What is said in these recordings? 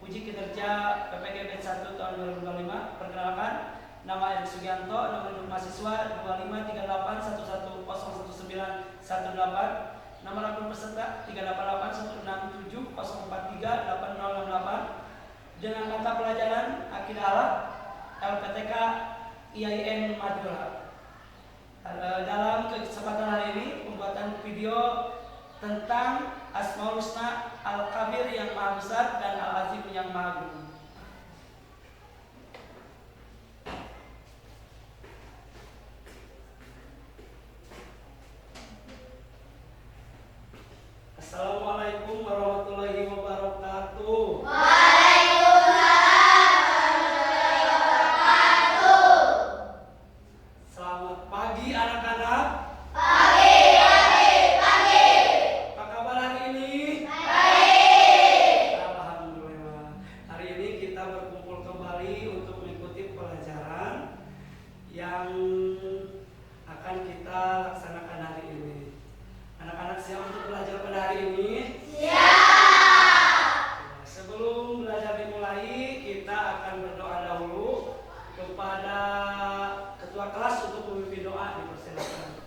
uji kinerja PPG Batch 1 tahun 2025. Perkenalkan, nama Edi Sugianto, nomor induk mahasiswa 2538111918, nomor akun peserta 3881670438068, dengan mata pelajaran Akidah Alat LPTK IAIN Madura. Dalam kesempatan hari ini, pembuatan video tentang Asmaul Husna Al-Kabir yang Maha Besar dan Al-Azim yang Maha Agung. Assalamualaikum warahmatullahi wabarakatuh. Selamat pagi anak-anak. Pagi. Apa kabar hari ini? Baik. Alhamdulillah. Hari ini kita berkumpul kembali untuk mengikuti pelajaran yang akan kita laksanakan hari ini. Anak-anak siap untuk belajar pada hari ini? Siap. Sebelum belajar dimulai, kita akan berdoa dahulu kepada ketua kelas untuk memimpin doa. Dipersilakan.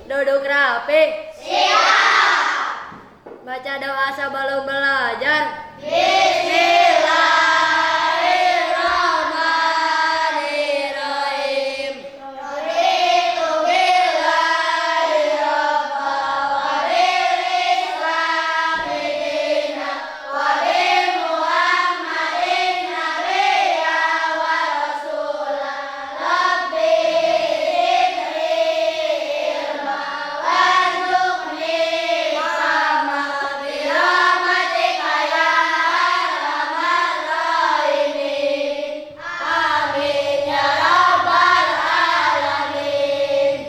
Duduk rapi. Siap. Baca doa sebelum belajar. Bismillahirrahmanirrahim. Raditu billahi rabban wa bil islami dinan wa bi Muhammadin nabiyyan wa rasulan. Rabbi zidni ilman warzuqni fahman bi rahmatika ya arhamar rahimin. Amin ya rabbal alamin.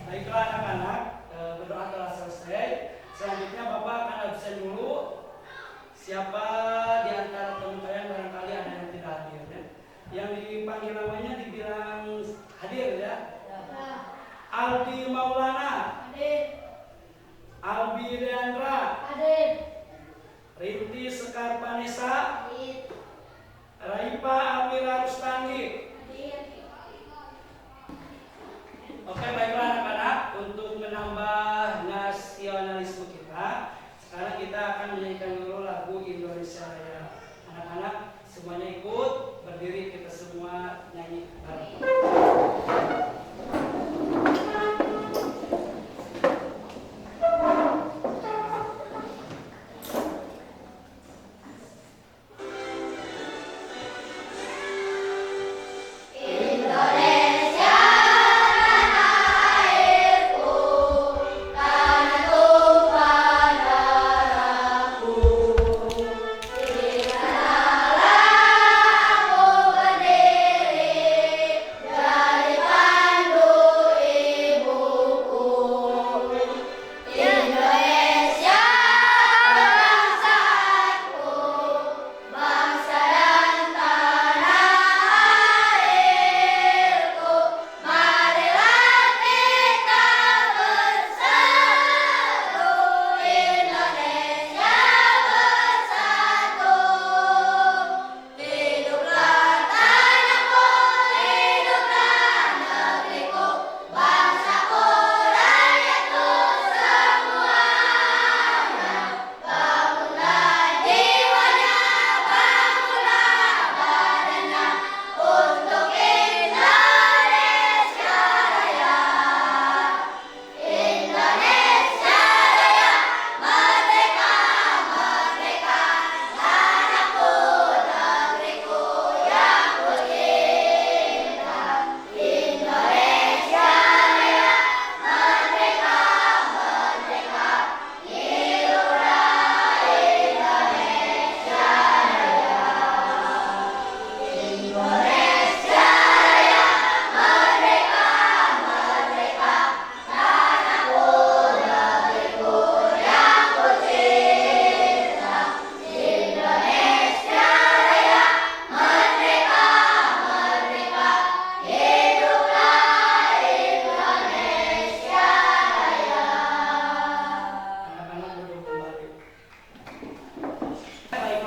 Baiklah anak-anak, berdoa telah selesai. Selanjutnya Bapak akan absen dulu. Siapa di antara teman kalian barangkali ada yang tidak hadir ya? Yang dipanggil namanya dibilang hadir ya. Aldi Maulana, Albi Deandra, Rinti Sekar Vanessa, Raipa Amira Rustandi. Oke, baiklah anak-anak, untuk menambah nasionalisme kita, sekarang kita akan menyanyikan dulu lagu Indonesia Raya. Anak-anak semuanya ikut, berdiri kita semua nyanyi bareng.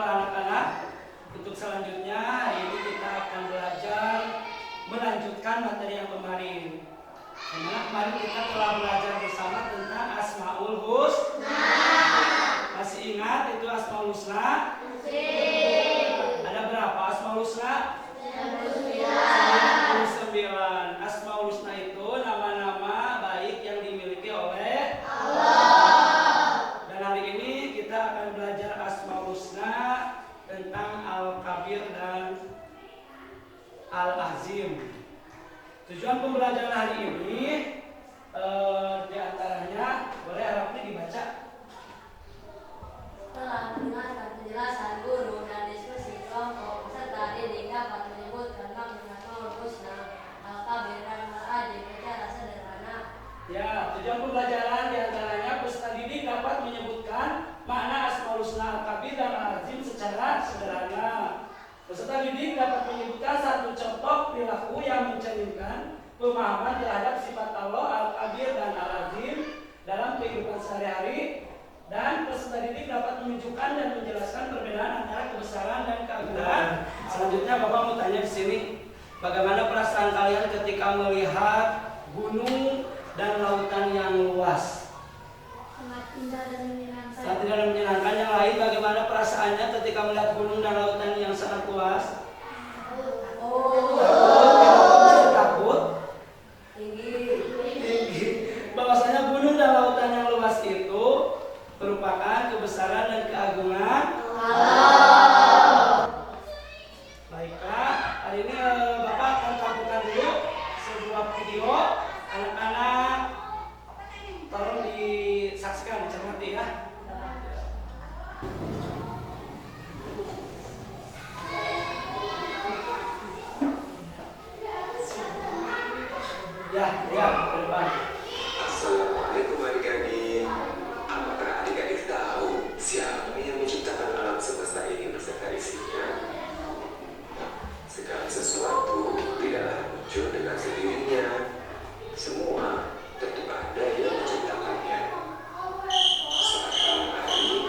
Baiklah anak-anak, untuk selanjutnya hari ini kita akan belajar melanjutkan materi yang kemarin. Karena kemarin kita telah belajar bersama tentang Asmaul Husna. Masih ingat itu Asmaul Husna? Ada berapa Asmaul Husna? 99. Asmaul Husna itu nama-nama baik yang dimiliki oleh Allah. Dan hari ini kita akan belajar Asmaul Husna tentang Al-Kabir dan Al-Azim. Tujuan pembelajaran hari ini diantaranya boleh Arabnya dibaca. Setelah mendengarkan penjelasan guru dan diskusi kelompok, peserta didik dapat menyebutkan makna Asmaul Husna, Al-Kabir dan Al-Azim secara sederhana. Ya, tujuan pembelajaran diantaranya peserta didik dapat menyebutkan makna Asmaul Husna, Al-Kabir dan Al-Azim secara sederhana. Peserta didik dapat menyebutkan satu contoh perilaku yang mencerminkan pemahaman terhadap sifat Allah, Al-Kabir dan Al-Azim dalam kehidupan sehari-hari. Dan peserta didik dapat menunjukkan dan menjelaskan perbedaan antara kebesaran dan keagungan. Selanjutnya Bapak mau tanya di sini, bagaimana perasaan kalian ketika melihat gunung dan lautan yang luas? Sangat indah dan menyenangkan. Sangat indah dan menyenangkan. Yang lain bagaimana perasaannya ketika melihat gunung dan lautan yang sangat luas? Takut? Tinggi. Bahwasanya gunung dan lautan yang luas itu merupakan kebesaran dan keagungan Allah. Baiklah, hari ini Bapak akan tampilkan dulu sebuah video. Anak-anak tolong disaksikan, dicermati ya. Ya, ke depan. Assalamualaikum adik-adik. Apakah adik-adik tahu siapa yang menciptakan alam semesta ini beserta isinya? Segala sesuatu tidaklah muncul dengan sendirinya. Semua tentu ada yang menciptakannya. Saat malam hari,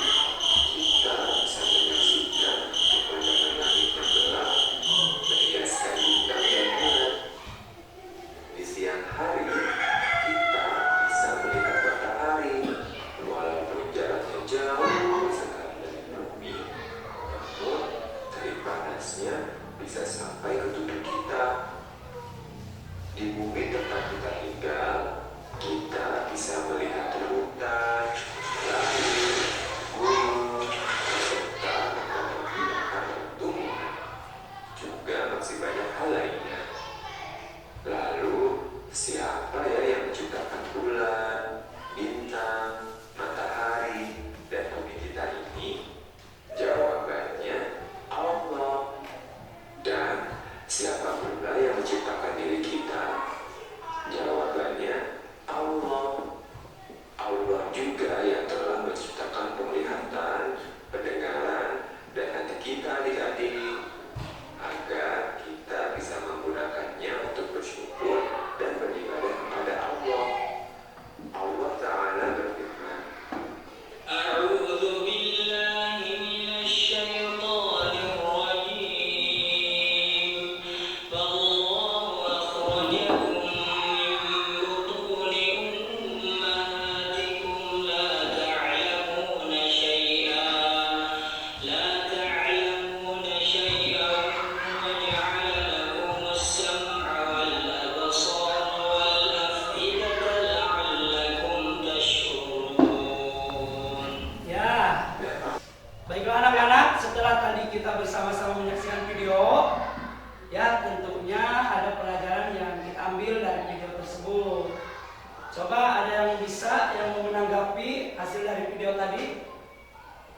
kita bisa menyaksikan pemandangan langit yang gelap, menghiaskan bintang dan bulan. Di siang hari, kita bisa melihat matahari, walaupun jaraknya jauh sekali dari bumi. Namun, dari panasnya bisa sampai ke tubuh kita. Di bumi tempat kita tinggal, kita bisa melihat hutan, langit, gunung, serta binatang dan tumbuhan. Juga masih banyak hal lainnya. Lalu, siapa ya yang menciptakan bulan, bintang, matahari, dan bumi kita ini? Jawabannya Allah. Dan siapa pula yang menciptakan diri kita? Jawabannya Allah. Allah juga yang telah menciptakan penglihatan, pendengaran, dan hati kita adik-adik, agar kita bisa menggunakannya untuk bersyukur dan beribadah kepada Allah. Allah Ta'ala berfirman, أعوذ بالله من الشيطان الرجيم فالله أخرجكم من بطون أمهاتكم لا تعلمون شيئا وجعل لكم السمع والأبصار والأفئدة لعلكم تشكرون. Ya, baiklah anak-anak, setelah tadi kita bersama-sama menyaksikan video, ya tentunya ada pelajaran yang kita ambil dari video tersebut. Coba ada yang bisa yang mau menanggapi hasil dari video tadi?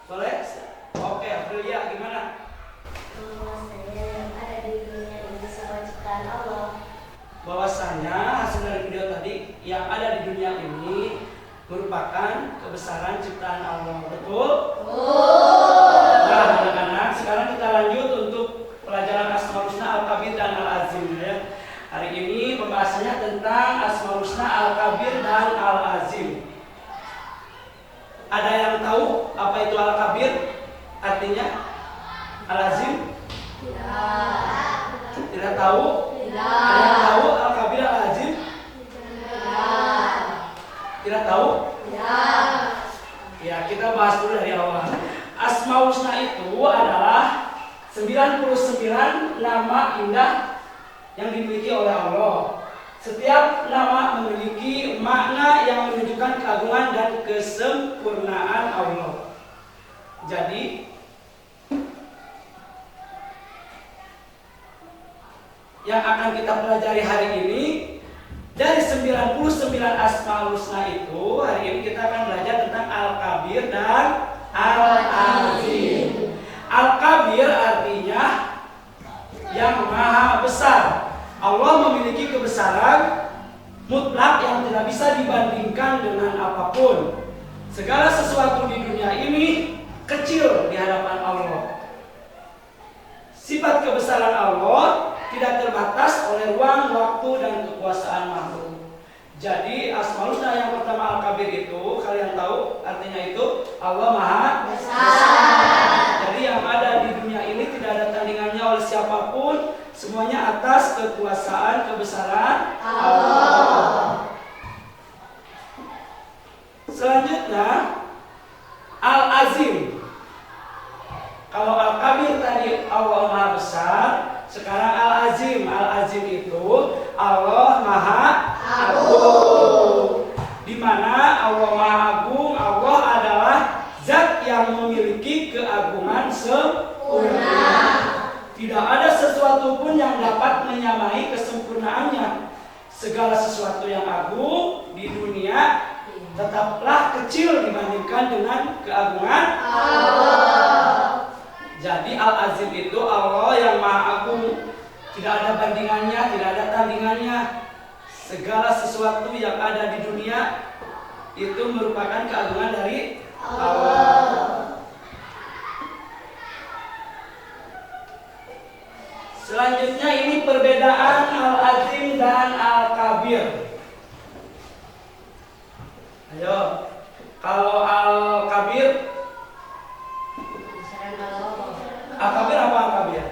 Boleh? Oke, Aprilia gimana? Bahwasanya yang ada di dunia ini semua ciptaan Allah. Bahwasanya hasil dari video tadi yang ada di dunia ini merupakan kebesaran ciptaan Allah. Betul? Nah, anak-anak, sekarang kita lanjut untuk pelajaran Asmaul Husna, Al-Kabir dan Al-Azim ya. Hari ini pembahasannya tentang Asmaul Husna, Al-Kabir dan Al-Azim. Ada yang tahu apa itu Al-Kabir? Artinya Al-Azim? Tidak. Tidak tahu? Tidak. Ada yang tahu Al-Kabir, Al-Azim? Tidak. Tidak tahu? Tidak. Ya, kita bahas dulu dari awal. Asmaul Husna itu adalah 99 nama indah yang dimiliki oleh Allah. Setiap nama memiliki makna yang menunjukkan keagungan dan kesempurnaan Allah. Jadi, yang akan kita pelajari hari ini dari 99 Asmaul Husna itu, hari ini kita akan belajar tentang Al-Kabir dan Al-Azim. Al-Kabir artinya yang maha besar. Allah memiliki kebesaran mutlak yang tidak bisa dibandingkan dengan apapun. Segala sesuatu di dunia ini kecil di hadapan Allah. Sifat kebesaran Allah tidak terbatas oleh ruang, waktu, dan kekuasaan makhluk. Jadi Asmaul Husna yang pertama Al-Kabir itu, kalian tahu artinya itu Allah Maha Besar. Jadi yang ada di dunia ini tidak ada tandingannya oleh siapapun, semuanya atas kekuasaan kebesaran Allah. Selanjutnya Al-Azim. Kalau Al-Kabir tadi Allah Maha Besar, sekarang Al-Azim. Al-Azim itu Allah Maha Agung. Di mana Allah Maha Agung, Allah adalah zat yang memiliki keagungan sempurna. Tidak ada sesuatu pun yang dapat menyamai kesempurnaannya. Segala sesuatu yang agung di dunia tetaplah kecil dibandingkan dengan keagungan Allah. Jadi Al-Azim itu Allah yang Maha Agung. Tidak ada bandingannya, tidak ada tandingannya. Segala sesuatu yang ada di dunia itu merupakan keagungan dari Allah. Selanjutnya ini perbedaan Al-Azim dan Al-Kabir. Ayo, kalau Al-Kabir, Al-Kabir apa Al-Kabir?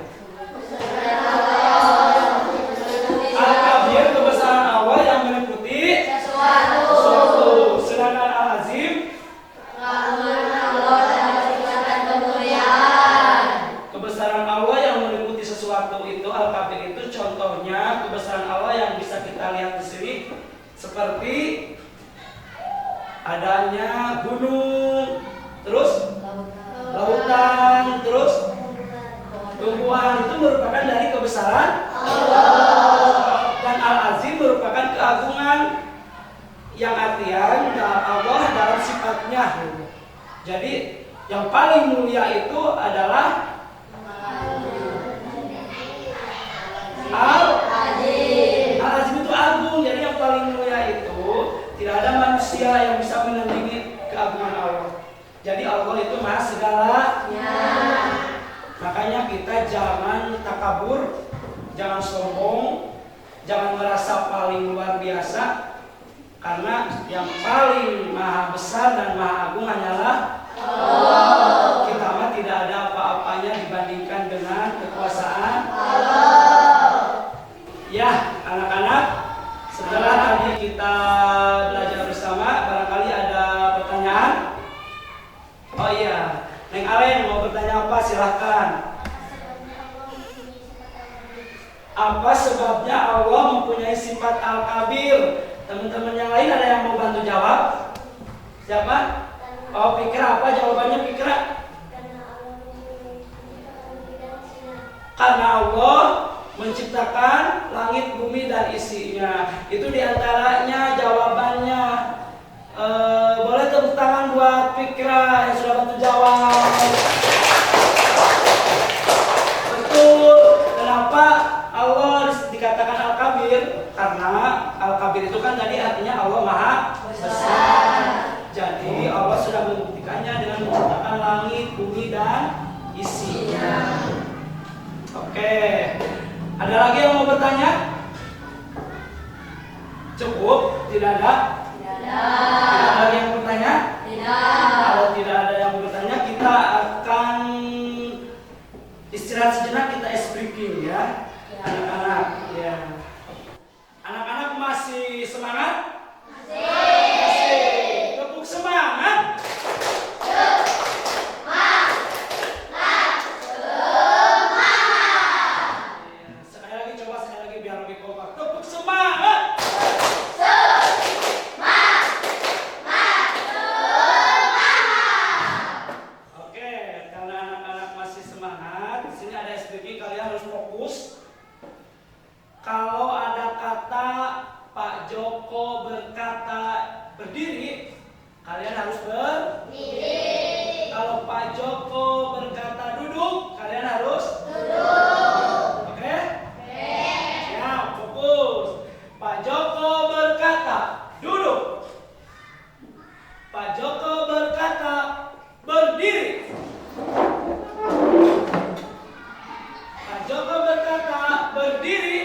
Al-Kabir kebesaran Allah yang meliputi sesuatu. Sedangkan Al-Azim kebesaran Allah yang meliputi sesuatu itu. Al-Kabir itu contohnya kebesaran Allah yang bisa kita lihat di sini seperti adanya gunung, terus lautan, terus tumbuhan. Itu merupakan dari kebesaran Allah. Dan Al-Azim merupakan keagungan yang artian Allah dalam sifatnya. Jadi yang paling mulia itu adalah Al-Azim. Al-Azim itu agung. Jadi yang paling mulia itu tidak ada manusia yang bisa menandingi keagungan Allah. Jadi Allah itu Maha segalanya. Makanya kita jangan takabur, jangan sombong, jangan merasa paling luar biasa. Karena yang paling Maha Besar dan Maha Agung hanyalah Allah. Kita mah tidak ada apa-apanya dibandingkan dengan kekuasaan Allah. Ya, anak-anak, setelah tadi kita belajar bersama, barangkali ada pertanyaan? Oh iya, Neng Alen mau bertanya apa? Silahkan. Apa sebabnya Allah mempunyai sifat Al-Kabir? Teman-teman yang lain ada yang mau bantu jawab? Siapa? Oh, Fikra, apa jawabannya Fikra? Karena Allah menciptakan langit, bumi, dan isinya. Itu diantaranya jawabannya. Boleh tepuk tangan buat Fikra yang sudah bantu jawab. Betul. Kenapa Allah dikatakan Al-Kabir? Karena Al-Kabir itu kan tadi artinya Allah Maha Besar. Jadi Allah sudah membuktikannya dengan menciptakan langit, bumi, dan isinya. Oke. Ada lagi yang mau bertanya? Cukup? Tidak ada? Tidak ada lagi yang mau bertanya? Tidak. Kalau tidak ada yang mau bertanya, kita akan sini kalian harus fokus. Kalau ada kata Pak Joko berkata berdiri, kalian harus berdiri. Kalau Pak Joko berkata duduk, kalian harus duduk. Oke? Siap, fokus. Pak Joko berkata duduk. Pak Joko berkata berdiri. Pak Joko berkata berdiri.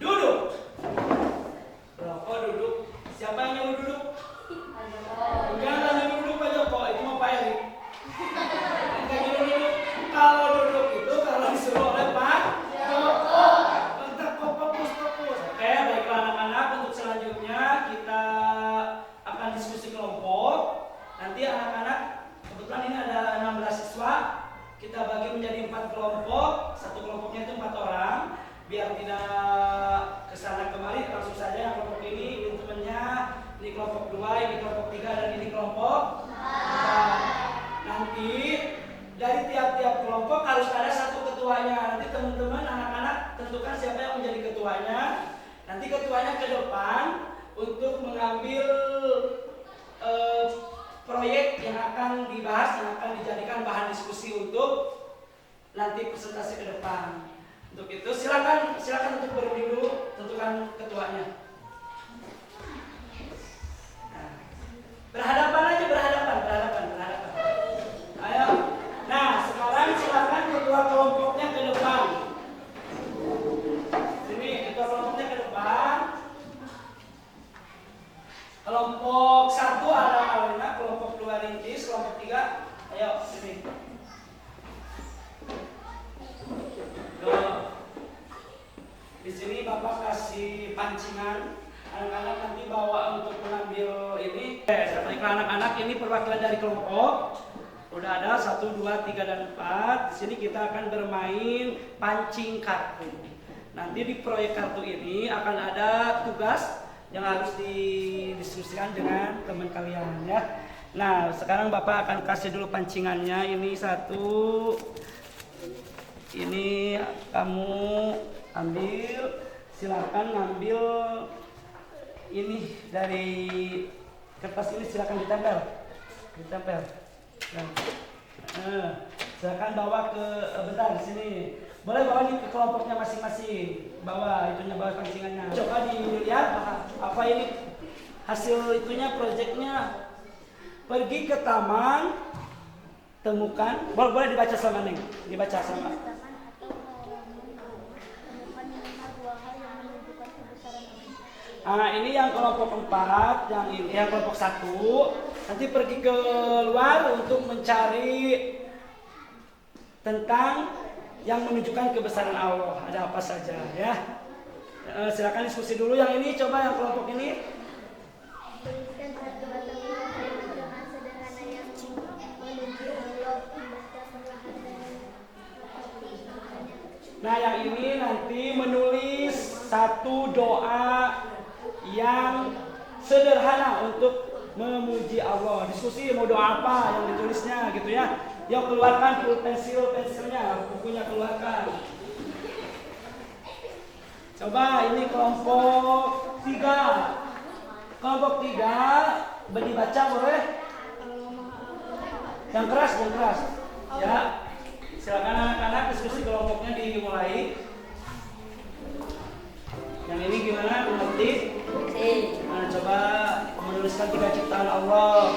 Duduk. Loh, kok duduk? Siapa yang nyuruh duduk? Enggak nyuruh duduk Pak Joko, itu mah Pak Erik. Enggak nyuruh duduk. Kalau duduk itu kalau disuruh oleh Pak Joko. Tetap fokus. Oke, baiklah anak-anak, untuk selanjutnya kita akan diskusi kelompok. Nanti anak-anak, kebetulan ini ada 16 siswa, kita bagi menjadi 4 kelompok. Satu kelompoknya itu 4 orang. Biar tidak kesana kemari, langsung saja yang kelompok ini temennya, ini kelompok 2, ini kelompok 3, dan ini kelompok 4. Nanti dari tiap-tiap kelompok harus ada satu ketuanya. Nanti teman-teman anak-anak tentukan siapa yang menjadi ketuanya. Nanti ketuanya ke depan untuk mengambil proyek yang akan dibahas, yang akan dijadikan bahan diskusi untuk nanti presentasi ke depan. Untuk itu silakan untuk berdiri dulu, tentukan ketuanya. Nah, berhadapan aja, berhadapan. Ayo. Nah, sekarang silakan ketua kelompoknya ke depan. Sini, ketua kelompoknya ke depan. Kelompok 1 ada Alena, kelompok 2 Rintis, kelompok 3, ayo sini. Di sini Bapak kasih pancingan, anak-anak nanti bawa untuk mengambil ini. Baiklah anak-anak, ini perwakilan dari kelompok. Udah ada 1, 2, 3, dan 4. Di sini kita akan bermain pancing kartu. Nanti di proyek kartu ini akan ada tugas yang harus didiskusikan dengan teman kalian ya. Nah, sekarang Bapak akan kasih dulu pancingannya. Ini 1. Ini kamu ambil, silakan ngambil ini dari kertas ini, silakan ditempel. Silakan bawa ke bentar di sini. Boleh bawa ini ke kelompoknya masing-masing. Bawa pancingannya. Coba dilihat apa ini hasil itunya, proyeknya. Pergi ke taman, temukan. Boleh dibaca sama Neng, dibaca sama. Ini yang kelompok 4, yang kelompok 1 nanti pergi ke luar untuk mencari tentang yang menunjukkan kebesaran Allah. Ada apa saja ya. Silakan diskusi dulu. Yang ini coba yang kelompok ini. Tuliskan satu batang kalimat dengan sederhana yang menuju Allah, membaca perlahan dan Nah, yang ini nanti menulis satu doa yang sederhana untuk memuji Allah. Diskusi mau doa apa yang ditulisnya gitu ya. Yuk keluarkan pensilnya, bukunya keluarkan. Coba ini kelompok 3. Kelompok 3 dibaca boleh? Yang keras. Ya. Silakan anak-anak, diskusi kelompoknya dimulai. Yang ini gimana? Mengerti? Nah, coba menuliskan 3 ciptaan Allah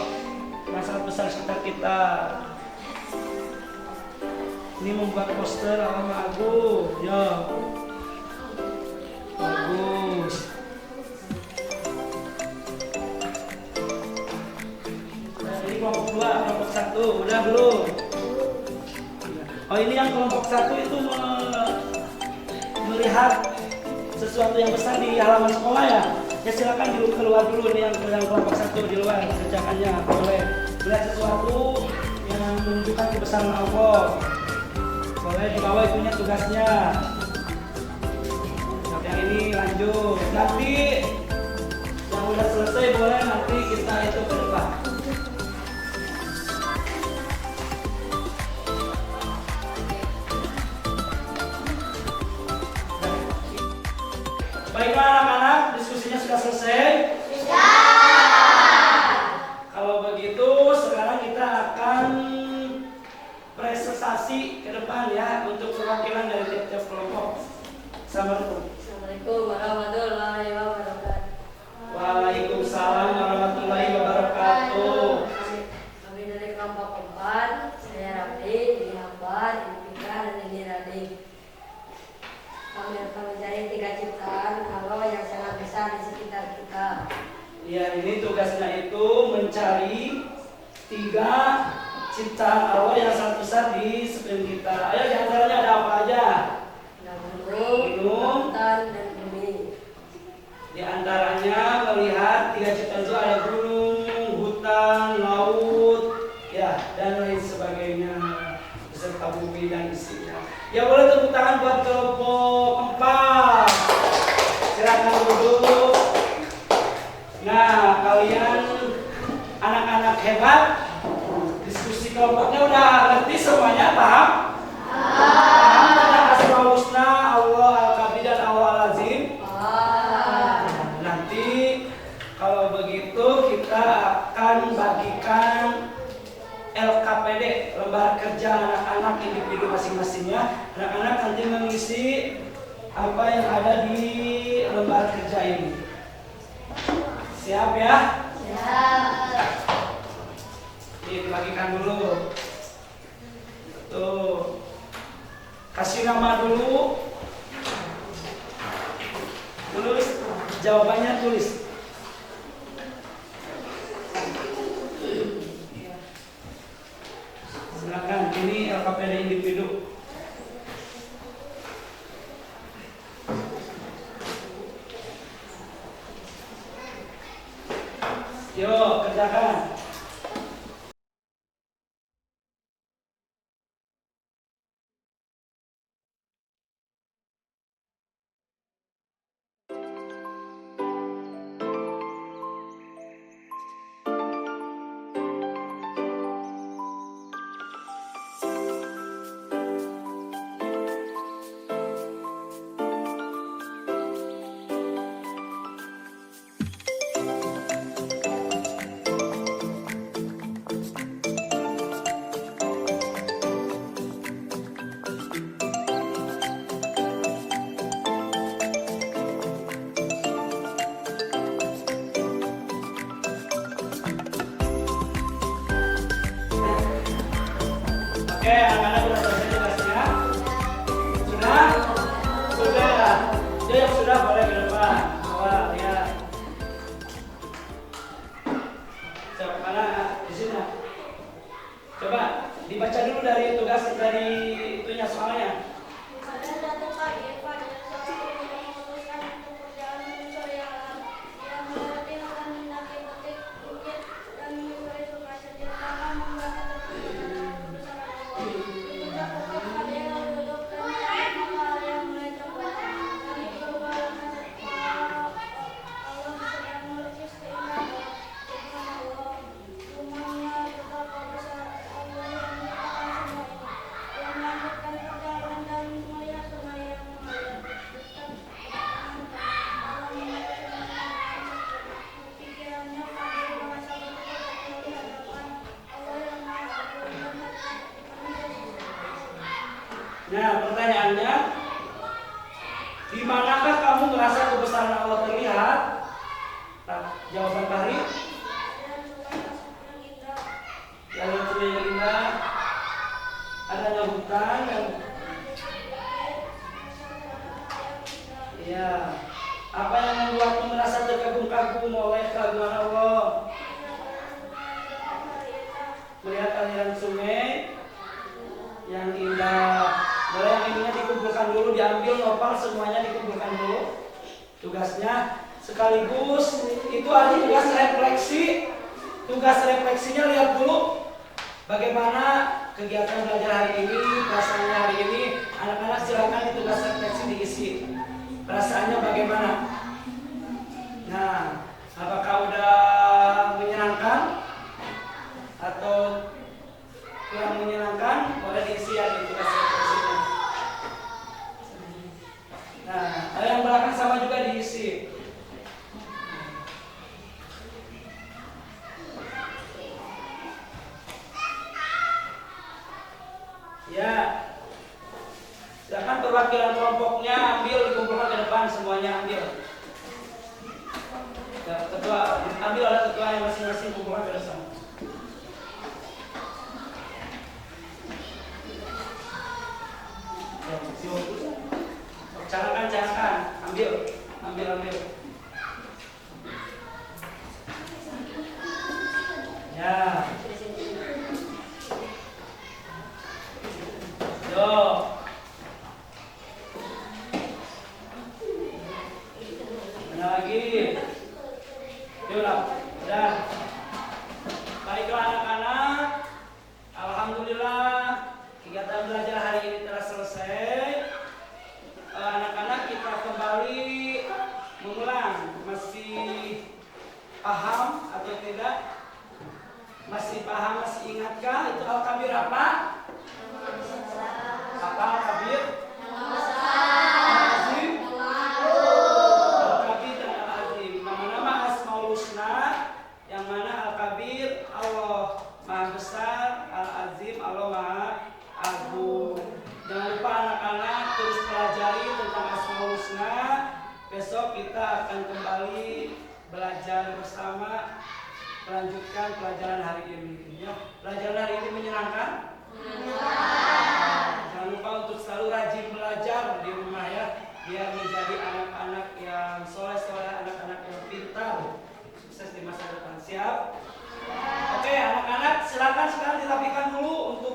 yang sangat besar sekitar kita. Ini membuat poster Allah Maha Agung. Ya. Bagus. Nah, ini kelompok 2, kelompok 1 udah belum? Oh, ini yang kelompok 1 itu melihat sesuatu yang besar di halaman sekolah ya. Ya silakan keluar dulu nih yang kelompok 1 di luar kerjakannya. Boleh melihat sesuatu yang menunjukkan kebesaran Allah. Boleh dibawa itunya tugasnya. Yang ini lanjut. Nanti yang udah selesai boleh nanti kita itu ke depan. Diskusinya sudah selesai? Kalau begitu sekarang kita akan presentasi ke depan ya untuk perwakilan dari tiap-tiap kelompok. Assalamualaikum. Assalamualaikum warahmatullahi wabarakatuh. Waalaikumsalam warahmatullahi wabarakatuh. Kami dari kelompok 4, saya Rabdi, ini Akbar, ini Fika, dan ini Rading. Kami akan mencari 3 ciptaan Allah yang sangat besar di sekitar kita. Ya, ini tugasnya itu mencari 3 ciptaan Allah yang sangat besar di sekeliling kita. Ayo, di antaranya ada apa aja? Ada gunung, lautan, dan bumi. Di antaranya melihat 3 ciptaan itu ada gunung, hutan, laut, ya, dan lain sebagainya beserta bumi dan isinya. Ya, boleh tepuk tangan buat kelompok 4. Silakan duduk. Nah, kalian anak-anak hebat, diskusi kelompoknya udah ngerti semuanya, paham? Paham tentang Asmaul Husna, Allah Al-Kabir dan Allah Al-Azim? Nanti kalau begitu kita akan bagikan LKPD, lembar kerja anak-anak individu masing-masingnya. Anak-anak nanti mengisi apa yang ada di lembar kerja ini. Siap ya? Siap. Dibagikan dulu. Tuh. Kasih nama dulu. Tulis jawabannya, tulis. Silakan, ini LKPD individu. Yuk, kerjakan. Oke, anak-anak sudah selesai tugasnya? Sudah? Sudah. Dia yang sudah boleh ke depan. Awal, lihat. Siapa mana? Di sini. Coba dibaca dulu dari tugas dari itunya soalnya. Pada suatu pagi, Fajar seorang guru memutuskan untuk berjalan menyusuri alam. Dia melewati hutan, mendaki bukit, dan menyusuri sungai sambil tangan membaca tentang bersama Allah. Di puncak bukit, Fajar lalu duduk dan melihat matahari yang mulai terbenam. Langit berubah warna setelah Allah sedang melukis keindahan Subhanallah. Rumahnya betapa besar Allah yang menciptakan semua ini. Dia melanjutkan perjalanan dan melihat sungai yang mengalir. Dekat alam memutuskan pikirannya Fadil merasa bersyukur di hadapan Allah yang Maha Agung dan manusia. Nah, pertanyaannya, di manakah kamu merasa kebesaran Allah terlihat? Nah, jawaban Fahri, Dan sungai yang indah. yang sungai yang indah, adanya hutan dan iya. Apa yang membuatmu merasa terkagum-kagum oleh keagungan Allah? Melihat aliran sungai yang indah. Boleh yang ininya dikumpulkan dulu, diambil nopal semuanya dikumpulkan dulu. Tugasnya sekaligus itu ada tugas refleksi. Tugas refleksinya lihat dulu bagaimana kegiatan belajar hari ini, perasaannya hari ini. Anak-anak silakan di tugas refleksi diisi. Perasaannya bagaimana? Nah, apakah udah menyenangkan atau kurang menyenangkan? Boleh diisi ya di tugas refleksinya. Nah, yang belakang sama juga diisi. Ya. Silakan perwakilan kelompoknya ambil, dikumpulkan ke depan semuanya ambil. Ya, ketua, ambil oleh ketua yang masing-masing kumpulkan ke depan. Ya, Carakan, ambil. Ya. Yo. Mana lagi? Yuk lah, udah. Baiklah anak-anak, alhamdulillah kegiatan belajar hari ini telah selesai. Anak-anak kita kembali mengulang. Masih paham atau tidak? Masih paham, masih ingatkah itu al-kabir apa? Apa al-kabir? Al-azim? Al-kabir dan al-azim. Nama-nama Asmaul Husna, yang mana al-kabir Allah Maha Besar, al-azim Allah Maha Agung. Jangan lupa anak-anak terus pelajari tentang Asmaul Husna. Besok kita akan kembali belajar bersama, melanjutkan pelajaran hari ini. Ya, pelajaran hari ini menyenangkan? Jangan lupa untuk selalu rajin belajar di rumah ya, biar menjadi anak-anak yang soleh-soleh, anak-anak yang pintar, sukses di masa depan. Siap? Oke, anak-anak silakan sekarang dirapikan dulu untuk